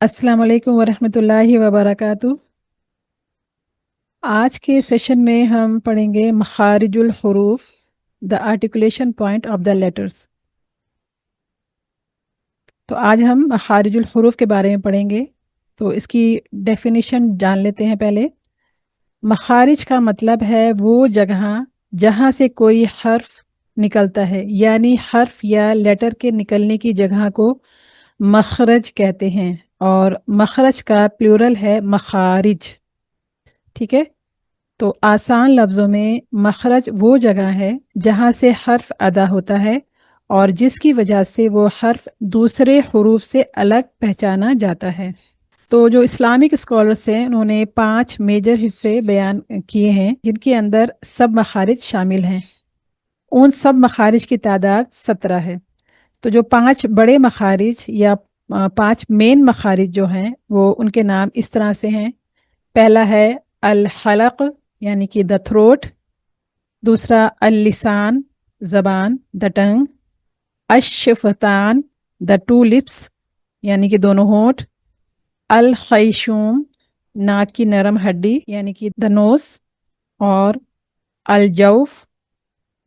अस्सलाम वालेकुम वरहमतुल्लाहि वबरकातुह। आज के सेशन में हम पढ़ेंगे मखारिजुल हुरूफ, the articulation point of the letters. तो आज हम मखारिजुल हुरूफ के बारे में पढ़ेंगे। तो इसकी डेफिनेशन जान लेते हैं पहले। मखारिज का मतलब है वो जगह जहाँ से कोई हर्फ निकलता है, यानी हर्फ या लेटर के निकलने की जगह को मखरज कहते हैं, और मखरज का प्लूरल है मखारिज। ठीक है। तो आसान लफ्ज़ों में मखरज वो जगह है जहाँ से हर्फ अदा होता है और जिसकी वजह से वो हर्फ दूसरे हरूफ से अलग पहचाना जाता है। तो जो इस्लामिक स्कॉलर्स हैं उन्होंने 5 मेजर हिस्से बयान किए हैं जिनके अंदर सब मखारिज शामिल हैं। उन सब मखारिज की तादाद 17 है। तो जो 5 बड़े मखारिज या 5 मेन मखारिज जो हैं वो उनके नाम इस तरह से हैं। पहला है अल हलक यानी कि द थ्रोट। दूसरा अल लिसान ज़बान, द टंग। अशफ़तान द टू लिप्स यानी कि दोनों होंठ। अल खैशूम नाक की नरम हड्डी यानी कि द नोज। और अल जौफ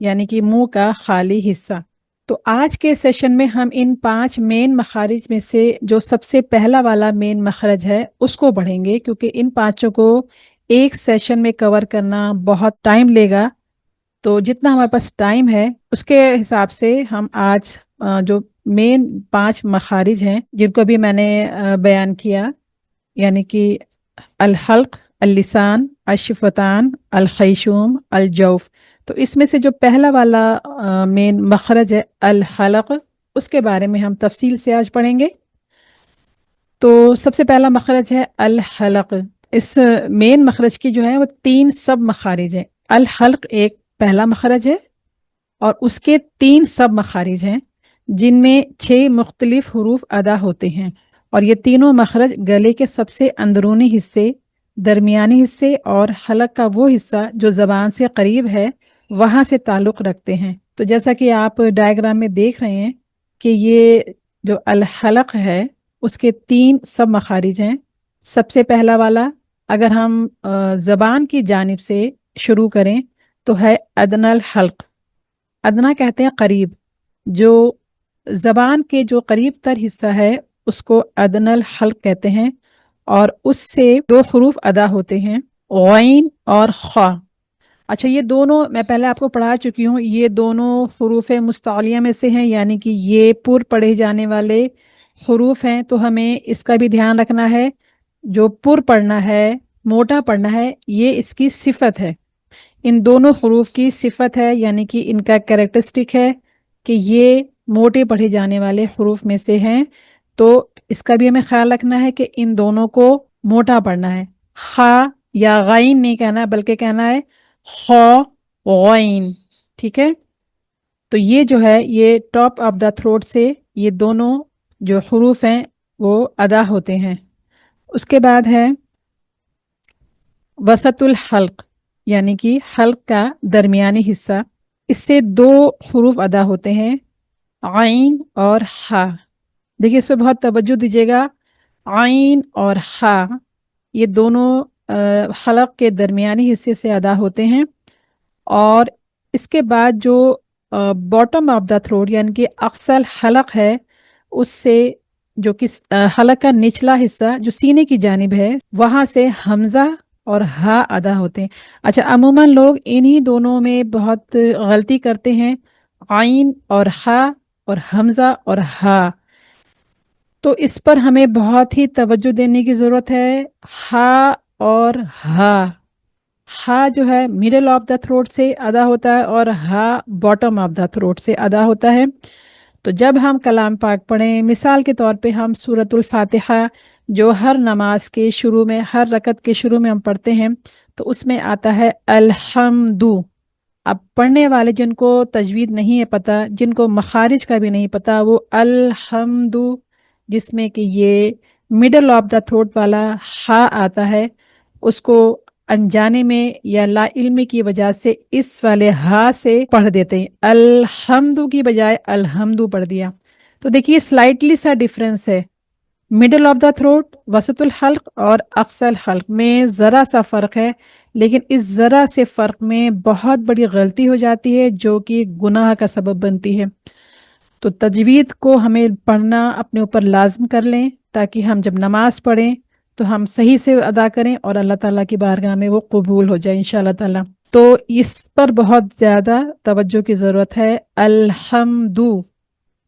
यानी कि मुंह का खाली हिस्सा। तो आज के सेशन में हम इन 5 मेन मखारिज में से जो सबसे पहला वाला मेन मखरज है उसको पढ़ेंगे, क्योंकि इन पांचों को एक सेशन में कवर करना बहुत टाइम लेगा। तो जितना हमारे पास टाइम है उसके हिसाब से हम आज जो मेन 5 मखारिज हैं जिनको भी मैंने बयान किया, यानी कि अल हल्क, अल लिसान, अशफ़तान, अल खैशूम, अल जौफ। तो इसमें से जो पहला वाला मेन मखरज है अल हलक, उसके बारे में हम तफसील से आज पढ़ेंगे। तो सबसे पहला मखरज है अल हलक। इस मेन मखरज की जो है वो 3 सब मखारिज हैं। अल हल्क एक पहला मखरज है और उसके 3 सब मखारिज हैं जिनमें 6 मुख्तलिफ हरूफ अदा होते हैं, और ये तीनों मखरज गले के सबसे अंदरूनी हिस्से, दरमियानी हिस्से और हलक का वो हिस्सा जो ज़बान से करीब है वहाँ से ताल्लुक़ रखते हैं। तो जैसा कि आप डायग्राम में देख रहे हैं कि ये जो अल हलक है उसके 3 सब मखारिज हैं। सबसे पहला वाला, अगर हम ज़बान की जानिब से शुरू करें तो है अदनल हल्क। अदना कहते हैं करीब। जो ज़बान के जो करीब तर हिस्सा है उसको अदनल हल्क कहते हैं, और उससे 2 हरूफ अदा होते हैं, गैन और खा। अच्छा, ये दोनों मैं पहले आपको पढ़ा चुकी हूँ। ये दोनों हरूफ मुस्तालिया में से हैं, यानी कि ये पुर पढ़े जाने वाले हरूफ हैं। तो हमें इसका भी ध्यान रखना है। जो पुर पढ़ना है, मोटा पढ़ना है, ये इसकी सिफत है। इन दोनों हरूफ की सिफत है, यानी कि इनका कैरेक्टरिस्टिक है कि ये मोटे पढ़े जाने वाले हरूफ में से हैं। तो इसका भी हमें ख्याल रखना है कि इन दोनों को मोटा पढ़ना है। खा या गैन नहीं कहना, बल्कि कहना है खा गैन। ठीक है। तो ये जो है ये टॉप ऑफ द थ्रोट से ये दोनों जो हरूफ हैं वो अदा होते हैं। उसके बाद है वसतुल हल्क, यानी कि हल्क का दरमियानी हिस्सा। इससे 2 हरूफ अदा होते हैं, आइन और हा। देखिए इस पे बहुत तवज्जो दीजिएगा। आइन और हा ये दोनों हलक के दरमियानी हिस्से से अदा होते हैं। और इसके बाद जो बॉटम ऑफ द थ्रोट यानी कि अक्सल हलक है उससे, जो कि हलक का निचला हिस्सा जो सीने की जानिब है, वहाँ से हमज़ा और हा अदा होते हैं। अच्छा, अमूमन लोग इन्हीं दोनों में बहुत गलती करते हैं, आइन और हा और हमज़ा और हा। तो इस पर हमें बहुत ही तवज्जो देने की ज़रूरत है। हा और हा जो है मिडल ऑफ द थ्रोट से अदा होता है और हा बॉटम ऑफ द थ्रोट से अदा होता है। तो जब हम कलाम पाक पढ़ें, मिसाल के तौर पे हम सूरतुल फातिहा जो हर नमाज के शुरू में, हर रकत के शुरू में हम पढ़ते हैं, तो उसमें आता है अल्हम्दु। अब पढ़ने वाले जिनको तजवीद नहीं है पता, जिनको मखारिज का भी नहीं पता, वो अल्हम्दु जिसमें कि ये मिडल ऑफ द थ्रोट वाला हा आता है, उसको अनजाने में या ला इल्मी की वजह से इस वाले हा से पढ़ देते हैं। अल्हम्दु की बजाय अल्हम्दु पढ़ दिया। तो देखिए स्लाइटली सा डिफरेंस है। मिडल ऑफ द थ्रोट, वसतुल हल्क और अक्सल हल्क में ज़रा सा फ़र्क है, लेकिन इस ज़रा से फ़र्क में बहुत बड़ी गलती हो जाती है जो कि गुनाह का सबब बनती है। तो तजवीद को हमें पढ़ना अपने ऊपर लाज़म कर लें, ताकि हम जब नमाज पढ़ें तो हम सही से अदा करें और अल्लाह ताला की बारगाह में वो कबूल हो जाए इंशाल्लाह ताला। तो इस पर बहुत ज़्यादा तवज्जो की ज़रूरत है। अल्हम्दु,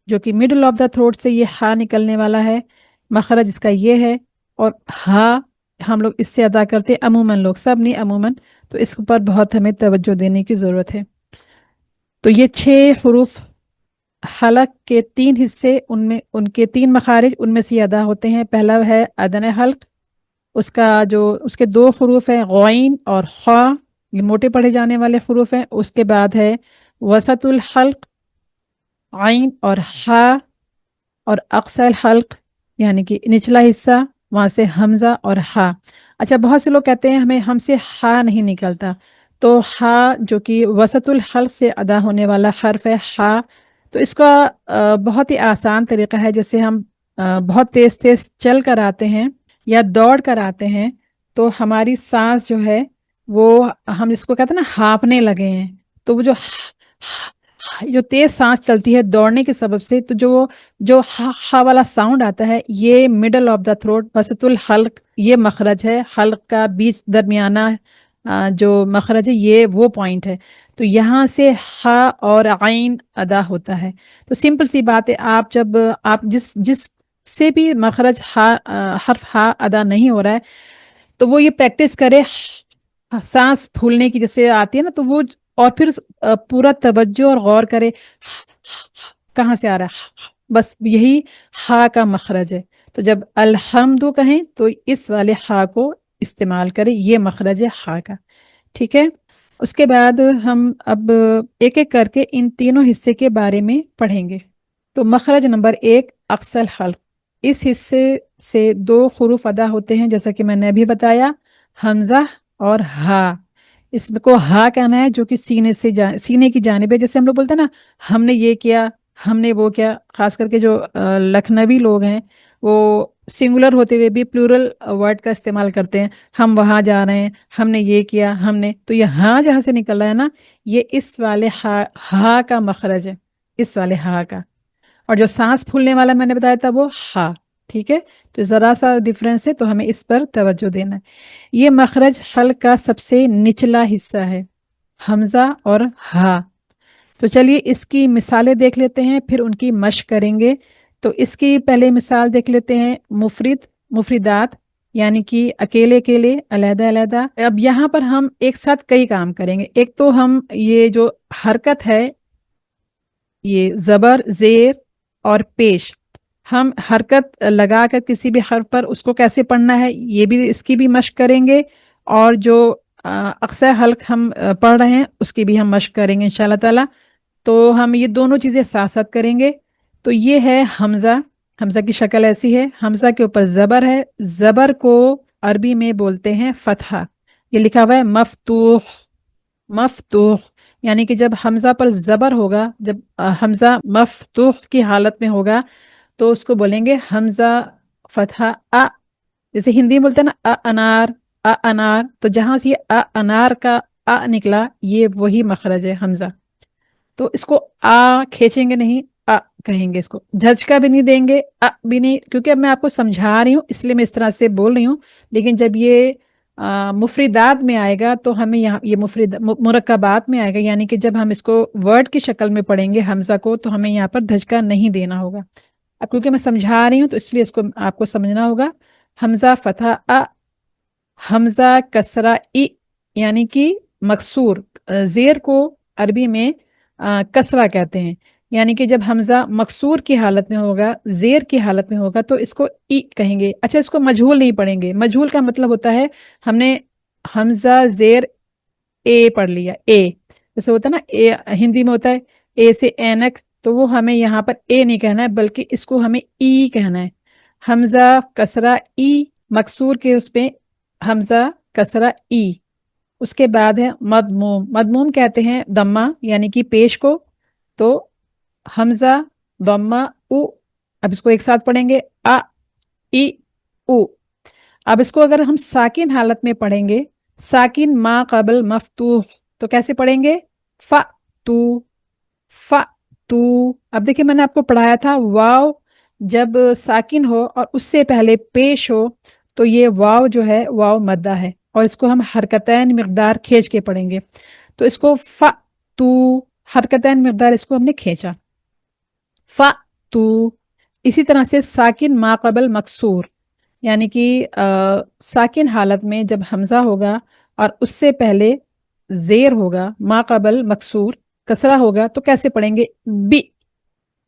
जो कि मिडल ऑफ द थ्रोट से ये हा निकलने वाला है, मखरज इसका ये है। और हा हम लोग इससे अदा करते हैं, अमूमन लोग, सब नहीं अमूमन। तो इस पर बहुत हमें तवज्जो देने की ज़रूरत है। तो ये 6 हरूफ हलक के 3 हिस्से, उनमें उनके 3 मखारिज, उनमें से ये अदा होते हैं। पहला है अदन हल्क, उसका जो उसके 2 हरूफ हैं गौइन और खा, ये मोटे पढ़े जाने वाले हरूफ हैं। उसके बाद है वसतुल हल्क, आइन और हा, और अक्सल हल्क यानी कि निचला हिस्सा, वहां से हमजा और हा। अच्छा, बहुत से लोग कहते हैं हमें हमसे हा नहीं निकलता। तो हा जो कि वसतुल हल्क से अदा होने वाला हर्फ है हा, तो इसका बहुत ही आसान तरीका है। जैसे हम बहुत तेज तेज चल कर आते हैं या दौड़ कर आते हैं, तो हमारी सांस जो है वो, हम इसको कहते हैं ना हाँफने लगे हैं, तो वो जो तेज सांस चलती है दौड़ने के सबब से, तो जो जो हा वाला साउंड आता है, ये मिडल ऑफ द थ्रोट वसतुल हल्क, ये मखरज है। हल्क का बीच दरमियाना जो मखरज है, ये वो पॉइंट है। तो यहाँ से हा और आइन अदा होता है। तो सिंपल सी बात है, आप जब आप जिस जिस से भी मखरज हर्फ हा अदा नहीं हो रहा है, तो वो ये प्रैक्टिस करे, सांस फूलने की जैसे आती है ना, तो वो, और फिर पूरा तवज्जो और गौर करे कहाँ से आ रहा है, बस यही हा का मखरज है। तो जब अल्हम्दु कहें तो इस वाले हा को इस्तेमाल करें, ये मखरज है हा का। ठीक है। उसके बाद हम अब एक एक करके इन तीनों हिस्से के बारे में पढ़ेंगे। तो मखरज नंबर 1, अक्सल हल्क। इस हिस्से से 2 हरूफ अदा होते हैं, जैसा कि मैंने अभी बताया, हमजा और हा। इसको हा कहना है जो कि सीने की जानिब है। जैसे हम लोग बोलते हैं ना, हमने ये किया, हमने वो किया। खास करके जो लखनवी लोग हैं, वो सिंगुलर होते हुए भी प्लूरल वर्ड का इस्तेमाल करते हैं। हम वहाँ जा रहे हैं, हमने ये किया, हमने, तो ये हाँ जहाँ से निकल रहा है ना, ये इस वाले हा का मखरज है, इस वाले हा का। और जो सांस फूलने वाला मैंने बताया था वो हा। ठीक है। तो ज़रा सा डिफरेंस है, तो हमें इस पर तवज्जो देना है। ये मखरज हल्क का सबसे निचला हिस्सा है, हमजा और हा। तो चलिए इसकी मिसालें देख लेते हैं, फिर उनकी मशक करेंगे। तो इसकी पहले मिसाल देख लेते हैं, मुफरिद, मुफरिदात, यानी कि अकेले अकेले, अलहदा अलहदा। अब यहाँ पर हम एक साथ कई काम करेंगे। एक तो हम ये जो हरकत है, ये ज़बर, ज़ेर और पेश, हम हरकत लगाकर किसी भी हर्फ पर उसको कैसे पढ़ना है, ये भी, इसकी भी मशक करेंगे। और जो अक्सर हल्क हम पढ़ रहे हैं, उसकी भी हम मशक करेंगे इंशाल्लाह ताला। तो हम ये दोनों चीज़ें साथ साथ करेंगे। तो ये है हमज़ा। हमज़ा की शक्ल ऐसी है, हमज़ा के ऊपर ज़बर है। ज़बर को अरबी में बोलते हैं फतहा। ये लिखा हुआ है मफतूह, मफतूह। यानी कि जब हमज़ा पर ज़बर होगा, जब हमज़ा मफतूह की हालत में होगा, तो उसको बोलेंगे हमज़ा फतहा अ। जैसे हिंदी में बोलते हैं ना अनार, अनार। तो जहाँ से ये अनार का निकला, ये वही मखरज है हमज़ा। तो इसको आ खींचेंगे नहीं, अ कहेंगे। इसको झचका भी नहीं देंगे, भी नहीं, क्योंकि अब मैं आपको समझा रही हूँ इसलिए मैं इस तरह से बोल रही हूँ। लेकिन जब ये मुफरिदात में आएगा, तो हमें यहाँ ये मुरक्कबात में आएगा, यानी कि जब हम इसको वर्ड की शक्ल में पढ़ेंगे हमजा को, तो हमें यहाँ पर धचका नहीं देना होगा। अब क्योंकि मैं समझा रही हूँ, तो इसलिए इसको आपको समझना होगा। हमजा फतहा अ, हमजा कसरा इ, यानी कि मकसूर। जेर को अरबी में कसरा कहते हैं। यानी कि जब हमजा मकसूर की हालत में होगा, जेर की हालत में होगा, तो इसको ई कहेंगे। अच्छा, इसको मजहूल नहीं पढ़ेंगे। मजहूल का मतलब होता है, हमने हमजा जेर ए पढ़ लिया, ए। जैसे होता है ना, ए हिंदी में होता है ए से ऐनक, तो वो हमें यहाँ पर ए नहीं कहना है, बल्कि इसको हमें ई कहना है। हमजा कसरा ई, मकसूर के उस पे हमजा कसरा ई। उसके बाद है मदमूम। मदमूम कहते हैं दम्मा, यानी कि पेश को। तो हमजा, दम्मा, उ। अब इसको एक साथ पढ़ेंगे, अ, इ उ। अब इसको अगर हम साकिन हालत में पढ़ेंगे, साकिन मा कबल मफ्तूह, तो कैसे पढ़ेंगे? फ तू, फ तू। अब देखिए मैंने आपको पढ़ाया था वाव जब साकिन हो और उससे पहले पेश हो तो ये वाव जो है वाव मद्दा है और इसको हम हरकतैन मिकदार खींच के पढ़ेंगे। तो इसको फ तू, हरकतैन मिकदार इसको हमने खींचा, फ तू। इसी तरह से साकिन मा कबल मकसूर, यानी कि साकिन हालत में जब हमजा होगा और उससे पहले जेर होगा, मा कबल मकसूर कसरा होगा, तो कैसे पढ़ेंगे? बी,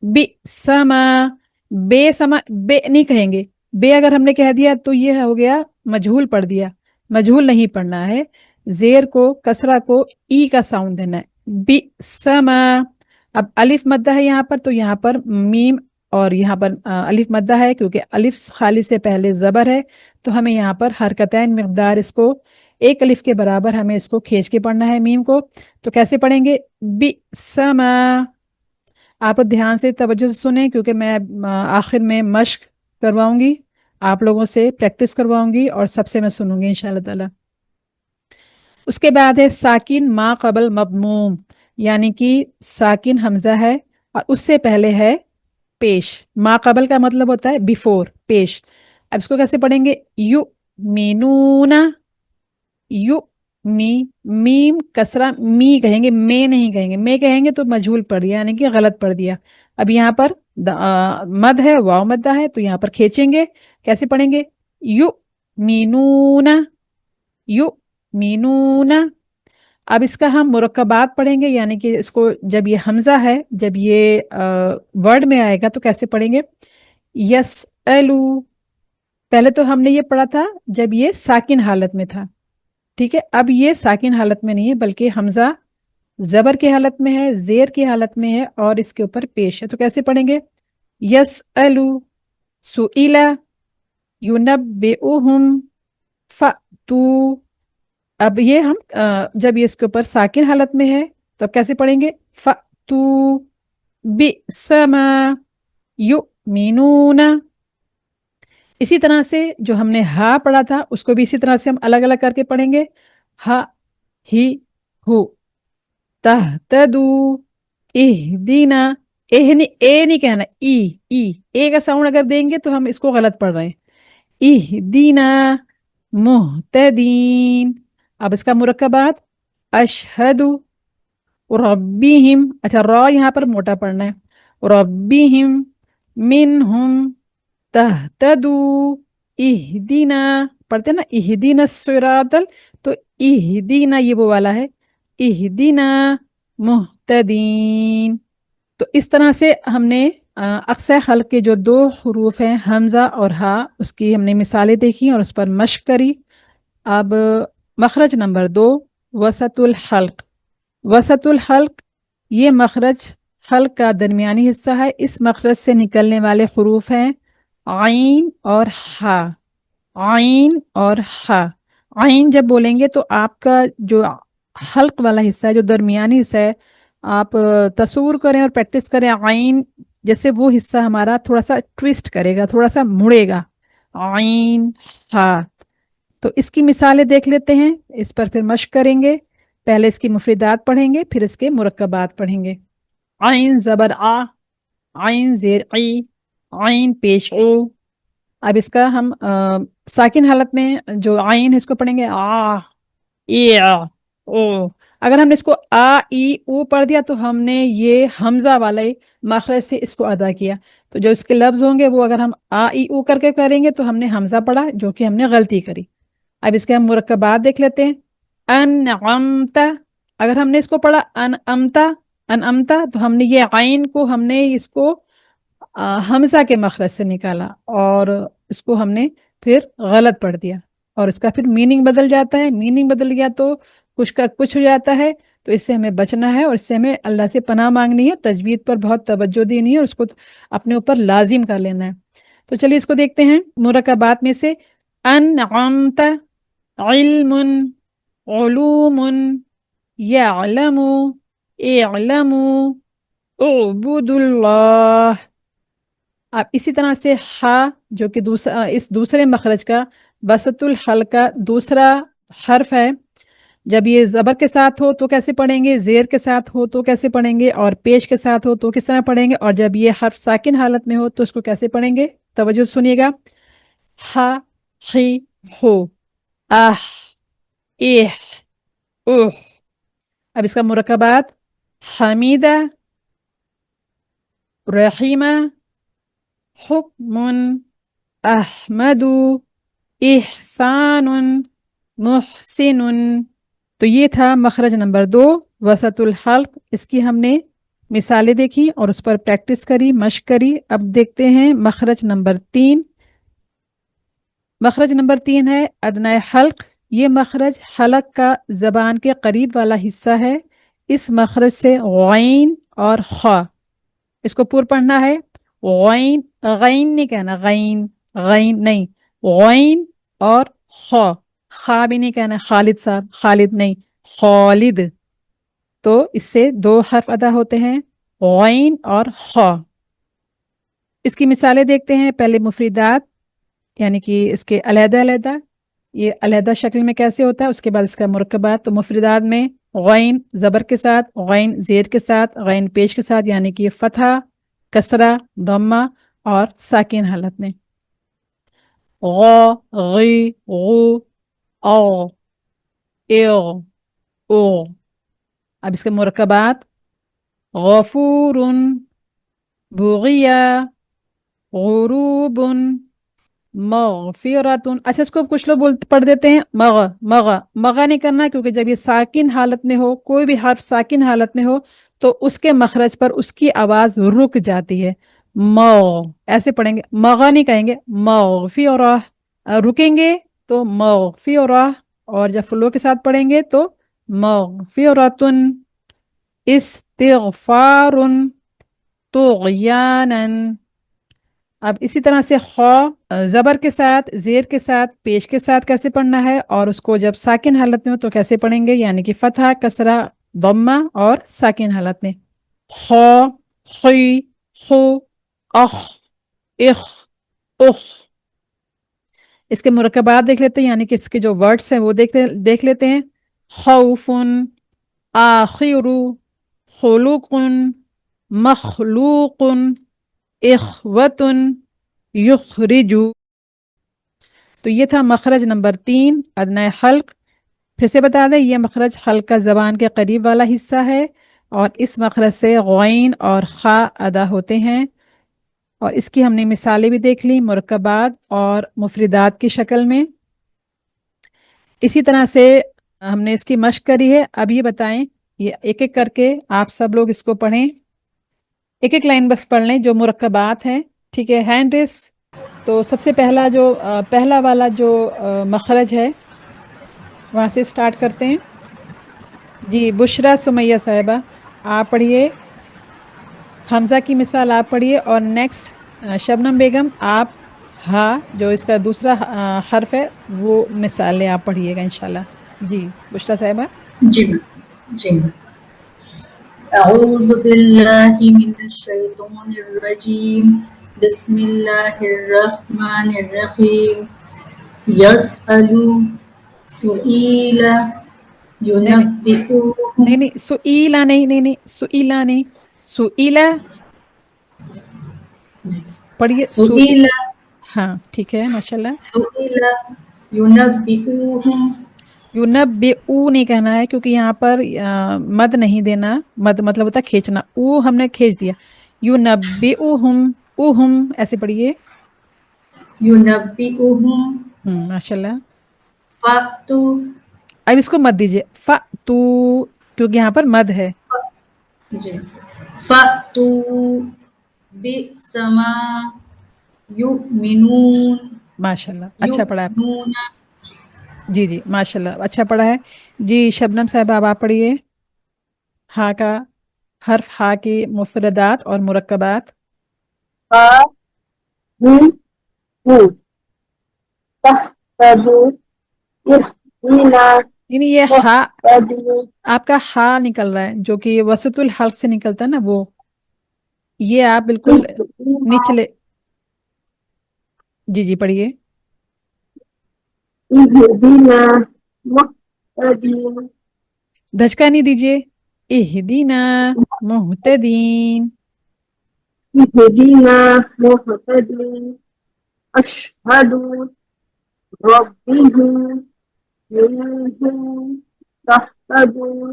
बी समा, बे समा, बे नहीं कहेंगे। बे अगर हमने कह दिया तो ये हो गया मजहूल पढ़ दिया, मजहूल नहीं पढ़ना है। जेर को कसरा को ई का साउंड देना है, बी समा। अब अलिफ मद्दा है यहाँ पर, तो यहाँ पर मीम और यहाँ पर अलिफ मद्दा है, क्योंकि अलिफ खाली से पहले ज़बर है, तो हमें यहाँ पर हरकतैन मिकदार इसको एक अलिफ के बराबर हमें इसको खींच के पढ़ना है मीम को। तो कैसे पढ़ेंगे? बी समा। आप लोग ध्यान से तवज्जो से सुने, क्योंकि मैं आखिर में मश्क करवाऊंगी, आप लोगों से प्रैक्टिस करवाऊंगी और सबसे मैं सुनूंगी इंशाल्लाह ताला। उसके बाद है साकिन मा कबल मदमूम, यानी कि साकिन हमजा है और उससे पहले है पेश। मा कबल का मतलब होता है बिफोर, पेश। अब इसको कैसे पढ़ेंगे? यू मीनूना, यू मी, मीम कसरा मी कहेंगे, मे नहीं कहेंगे। मे कहेंगे तो मजहूल पढ़ दिया, यानी कि गलत पढ़ दिया। अब यहाँ पर मद है, वाव मद्दा है, तो यहाँ पर खींचेंगे। कैसे पढ़ेंगे? यू मीनूना, यू मीनूना। अब इसका हम मुरक्कबात पढ़ेंगे, यानी कि इसको जब ये हमजा है, जब ये वर्ड में आएगा तो कैसे पढ़ेंगे? यस एलू। पहले तो हमने ये पढ़ा था जब ये साकिन हालत में था, ठीक है। अब ये साकिन हालत में नहीं है, बल्कि हमजा जबर की हालत में है, जेर की हालत में है और इसके ऊपर पेश है। तो कैसे पढ़ेंगे? यस अलू, सुइला, युनब्बिउहुम, फतू। अब ये हम जब ये इसके ऊपर साकिन हालत में है तब कैसे पढ़ेंगे? फतू बिसमा युमिनूना। इसी तरह से जो हमने हा पढ़ा था उसको भी इसी तरह से हम अलग अलग करके पढ़ेंगे। हा, ही, हु, तहतदू, इहदीना। ए नहीं कहना, ई ए का साउंड अगर देंगे तो हम इसको गलत पढ़ रहे हैं। इहदीना मुहतदीन। अब इसका मुरक्कबात, अशहदु रब्बिहिम, अच्छा रॉ यहाँ पर मोटा पढ़ना है, रब्बिहिम मिनहुम तहतदू इहदीना। पढ़ते ना इहदीना सिरातल, तो इहदीना ये वो वाला है, इहदीना मुहतदीन। तो इस तरह से हमने अक्सर हल के जो दो हरूफ हैं हमज़ा और हा, उसकी हमने मिसालें देखी और उस पर मश्क करी। अब मखरज नंबर 2, वसतुल हल्क। वसतुल हल्क ये मखरज हल्क का दरमियानी हिस्सा है। इस मखरज से निकलने वाले हरूफ हैं आइन और हा, आइन और हा। आइन जब बोलेंगे तो आपका जो हल्क वाला हिस्सा है, जो दरमियानी हिस्सा है, आप तस्वुर करें और प्रैक्टिस करें आइन जैसे वो हिस्सा हमारा थोड़ा सा ट्विस्ट करेगा, थोड़ा सा मुड़ेगा, आइन हा। तो इसकी मिसालें देख लेते हैं, इस पर फिर मश्क करेंगे। पहले इसकी मुफरिदात पढ़ेंगे, फिर इसके मुरक्कबात पढ़ेंगे। आइन ज़बर आ, आइन ज़ेर ई, आइन पेश ओ। अब इसका हम साकिन हालत में जो आइन है इसको पढ़ेंगे आ, ई आ, ओ। अगर हमने इसको आ ई ऊ पढ़ दिया तो हमने ये हमजा वाले मखरज से इसको अदा किया। तो जो इसके लफ्ज होंगे वो अगर हम आ ई ऊ करके करेंगे तो हमने हमजा पढ़ा, जो कि हमने गलती करी। अब इसके हम मुरक्कबात देख लेते हैं। अन अमता, अगर हमने इसको पढ़ा अन अमता, अन अमता, तो हमने ये आइन को हमने इसको हमजा के मखरज से निकाला और इसको हमने फिर गलत पढ़ दिया और इसका फिर मीनिंग बदल जाता है। मीनिंग बदल गया तो कुछ का कुछ हो जाता है, तो इससे हमें बचना है और इससे हमें अल्लाह से पनाह मांगनी है, तजवीद पर बहुत तवज्जो देनी है और उसको अपने ऊपर लाजिम कर लेना है। तो चलिए इसको देखते हैं मुरक्कबात में से। अन अमता इल्मुन, उलूमुन, यअलमु, इअलमु, उबुदुल्लाह। अब इसी तरह से हा जो कि दूसरा इस दूसरे मखरज का वसतुल हल्क का दूसरा हर्फ है, जब ये ज़बर के साथ हो तो कैसे पढ़ेंगे, ज़ेर के साथ हो तो कैसे पढ़ेंगे, और पेश के साथ हो तो किस तरह पढ़ेंगे, और जब ये हर्फ साकिन हालत में हो तो इसको कैसे पढ़ेंगे। तवज्जो सुनिएगा। हा, ही, हो, आह, इह, उह। अब इसका मुरकबात हमीदा, रहीमा, हुक्मुन, अहमदु, इहसानुन, मुहसिनुन। तो ये था मखरज नंबर 2 वसतुल हल्क। इसकी हमने मिसालें देखी और उस पर प्रैक्टिस करी, मश्क करी। अब देखते हैं मखरज नंबर 3। मखरज नंबर 3 है अदनाए हल्क। ये मखरज हलक का ज़बान के करीब वाला हिस्सा है। इस मखरज से गैन और खा, इसको पूर पढ़ना है। गैन, गैन नहीं कहना, गैन, गैन नहीं, गैन और खा। खा भी नहीं कहना खालिद साहब, खालिद नहीं, खालिद। तो इससे 2 हर्फ अदा होते हैं, गैन और खा। इसकी मिसालें देखते हैं। पहले मुफरिदात, यानी कि इसके अलहदा-अलहदा, ये अलहदा शक्ल में कैसे होता है, उसके बाद इसका मुरक्कबात। तो मुफरिदात में गैन ज़बर के साथ, गैन ज़ेर के साथ, गैन पेश के साथ, यानी कि फ़तहा, कसरा, दम्मा और साकिन हालत में। गौ, गी, गु, औ, एओ, ओ। अब इसके मुरक्कबात गफूरुन, बुगिया, गुरूबुन, मगफिरतुन। अच्छा, इसको कुछ लोग बोल पढ़ देते हैं मग, मग। मगा नहीं करना, क्योंकि जब ये साकिन हालत में हो, कोई भी हर्फ साकिन हालत में हो, तो उसके मखरज पर उसकी आवाज रुक जाती है। मग ऐसे पढ़ेंगे, मगा नहीं कहेंगे, मगफिरह। रुकेंगे तो मगफिरह, और जब फ्लो के साथ पढ़ेंगे तो मगफिरतुन, इस्तिगफारुन, तुगयानन। अब इसी तरह से खौ ज़बर के साथ, ज़ेर के साथ, पेश के साथ कैसे पढ़ना है, और उसको जब साकिन हालत में हो तो कैसे पढ़ेंगे, यानी कि फतहा, कसरा, दम्मा और साकिन हालत में। खौ, खुई, खु, अख, इख, उख। इसके मुरकबात देख लेते हैं, यानी कि इसके जो वर्ड्स हैं वो देख लेते हैं। खौफुन, आखिरु, खुलुकुन, मखलूकुन, इखवतुन, युखरिजु। तो ये था मखरज नंबर 3 अदनाए हल्क। फिर से बता दें, ये मखरज हल्क का ज़बान के करीब वाला हिस्सा है, और इस मखरज से गैन और खा अदा होते हैं। और इसकी हमने मिसालें भी देख ली, मुरक्कबात और मुफरिदात की शक्ल में। इसी तरह से हमने इसकी मश्क करी है। अब ये बताएं, ये एक एक करके आप सब लोग इसको पढ़ें, एक एक लाइन बस पढ़ लें जो मुरक्कबात हैं, ठीक है। Hand raise. तो सबसे पहला जो पहला वाला जो मखरज है, वहाँ से स्टार्ट करते हैं। जी, बुशरा सुमैया साहिबा आप पढ़िए, हमज़ा की मिसाल आप पढ़िए, और नेक्स्ट शबनम बेगम आप हा जो इसका दूसरा हर्फ है वो मिसालें आप पढ़िएगा इंशाल्लाह। जी बुशरा साहिबा। जी जी। अऊज़ु बिल्लाहि मिनश शैतानिर रजीम। बिस्मिल्लाहिर रहमानिर रहीम। यसअलु सुईला नहीं नहीं युनब्बिउहु। नहीं नहीं, सुईला नहीं, नहीं नहीं, सुईला नहीं, सुईला पढ़िए, सुईला हाँ ठीक है माशाल्लाह। सुईला युनब्बिउहु। ऊ नहीं कहना है, क्योंकि यहाँ पर मद नहीं देना। मद मतलब होता है खींचना, ऊ हमने खींच दिया। युनब्बिउहुम, उहुम ऐसे पढ़िए। युनब्बिउहुम माशाल्लाह। फ़अतु। अब इसको मत दीजिए, फ तू, क्योंकि यहाँ पर मद है। जी। फ़अतु बिस्समा युमिनून। माशाल्लाह, अच्छा पढ़ा है। युमिनून। जी जी माशाल्लाह, अच्छा पढ़ा है। जी शबनम साहब अब आप पढ़िए, हा का हर्फ, हा की मुफरदात और मुरक्कबात। हा, ही, हु, तहतदु, इहदीना, यानी ये हा, मुहतदी। आपका हा निकल रहा है, जो कि वसतुल हल्क से निकलता है ना वो, ये आप बिल्कुल इहदीना, निचले جی جی پڑھیے. اهدنا مهتدين دھچکا نہیں دیجیے. اہدینا مہتدین. اهدنا مهتدين أشهد ربهم منهم تهتدون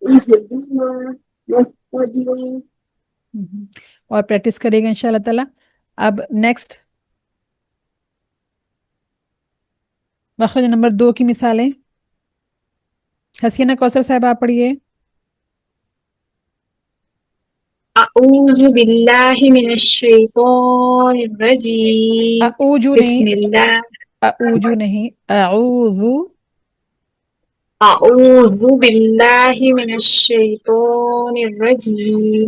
اهدنا مهتدين. اور پریکٹس کرے گا ان شاء اللہ تعالیٰ. اب نیکسٹ مخرج نمبر 2 کی مثالیں. حسینہ کوثر صاحب آپ پڑھیے. أعوذ بالله من الشيطان الرجيم اعوذ بسم نہیں، الله اعوذ نہیں، اعوذ. أعوذ بالله من الشيطان الرجيم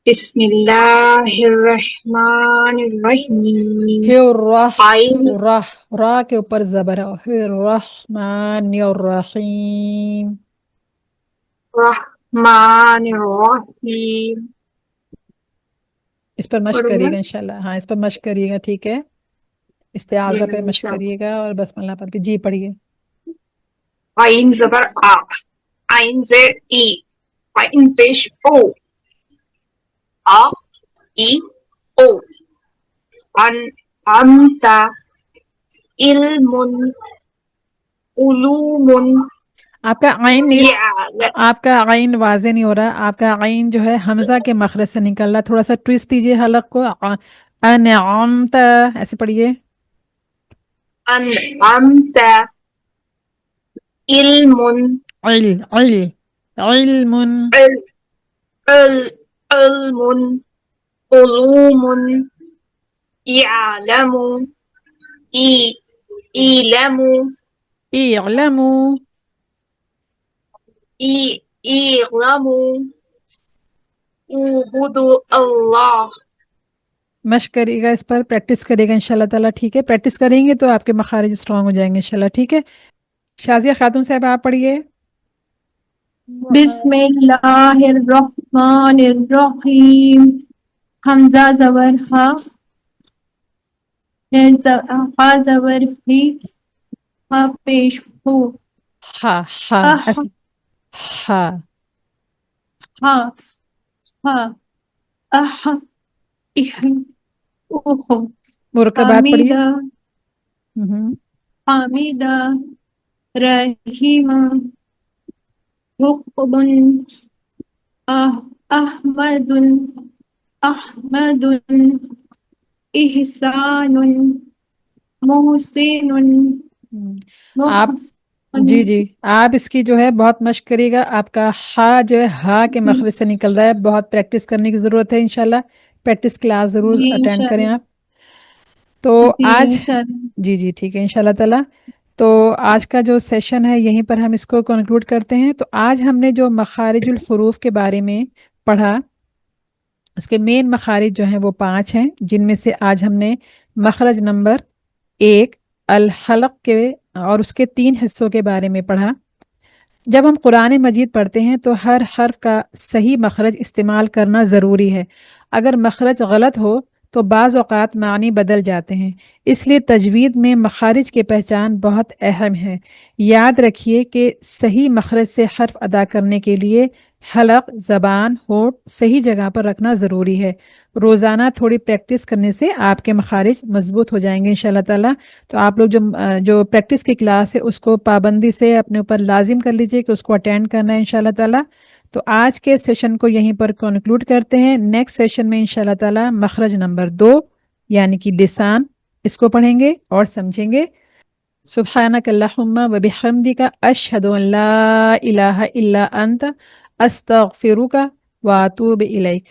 بسم الله الرحمن الرحيم الرح عين راہ را کے اوپر زبر ہے. الرحمن الرحیم. الرحمن الرحيم. اس پر مشق پڑھوں کریے میں؟ گا انشاءاللہ. ہاں اس پر مشق کریے گا. ٹھیک ہے، استعاذہ پہ مشق کریے گا اور بسم اللہ پڑھ کے. جی پڑھیے. عين زبر آ عين زیر ای عين پیش او آ ای او ان امتا علم علوم آپ کا عین نہیں، يعلم آپ کا عین واضح نہیں ہو رہا. آپ کا عین جو ہے حمزہ کے مخرج سے نکل رہا. تھوڑا سا ٹویسٹ دیجیے حلق کو. انعمت ایسے پڑھیے. انعمت علم علم علم علم علم علوم يعلم اعلم اعلموا اعلم اعبدوا اللہ. مشق کریے گا، اس پر پریکٹس کریے گا ان شاء اللہ تعالیٰ. ٹھیک ہے، پریکٹس کریں گے تو آپ کے مخارج اسٹرانگ ہو جائیں گے ان شاء اللہ. ٹھیک ہے، شازیہ خاتون صاحب آپ پڑھیے. بسم اللہ الرحمن الرحیم. حمزہ زبر ہا، ہا زبر ہی، ہا پیش ہو، ہا ہا اح ایسے ہا. ہا ہا اح اح اوہ مرکبات پڑھیے. حمیدہ ہوں. حمیدہ رحیم حقب احمد احمد احسان محسن آپ محسن. جی جی آپ اس کی جو ہے بہت مشق کریے گا. آپ کا ہا جو ہے ہا کے مخرج سے نکل رہا ہے. بہت پریکٹس کرنے کی ضرورت ہے انشاءاللہ. پریکٹس کلاس ضرور جی اٹینڈ کریں انشاءاللہ. آپ. تو جی آج انشاءاللہ. جی جی ٹھیک ہے انشاءاللہ تعالیٰ. تو آج کا جو سیشن ہے یہیں پر ہم اس کو کنکلوڈ کرتے ہیں. تو آج ہم نے جو مخارج الحروف کے بارے میں پڑھا، اس کے مین مخارج جو ہیں وہ 5 ہیں، جن میں سے آج ہم نے مخرج نمبر 1 الحلق کے اور اس کے 3 حصوں کے بارے میں پڑھا. جب ہم قرآن مجید پڑھتے ہیں تو ہر حرف کا صحیح مخرج استعمال کرنا ضروری ہے. اگر مخرج غلط ہو تو بعض اوقات معنی بدل جاتے ہیں. اس لیے تجوید میں مخارج کی پہچان بہت اہم ہے. یاد رکھیے کہ صحیح مخرج سے حرف ادا کرنے کے لیے حلق، زبان، ہونٹ صحیح جگہ پر رکھنا ضروری ہے. روزانہ تھوڑی پریکٹس کرنے سے آپ کے مخارج مضبوط ہو جائیں گے انشاءاللہ تعالیٰ. تو آپ لوگ جو پریکٹس کی کلاس ہے اس کو پابندی سے اپنے اوپر لازم کر لیجئے کہ اس کو اٹینڈ کرنا ہے انشاءاللہ تعالیٰ. تو آج کے سیشن کو یہیں پر کنکلوڈ کرتے ہیں. نیکسٹ سیشن میں انشاءاللہ تعالیٰ مخرج نمبر 2 یعنی کہ لسان، اس کو پڑھیں گے اور سمجھیں گے. سبحانک اللہم و بحمدک اشہد ان لا الہ الا انت استغفرک و اتوب الیک.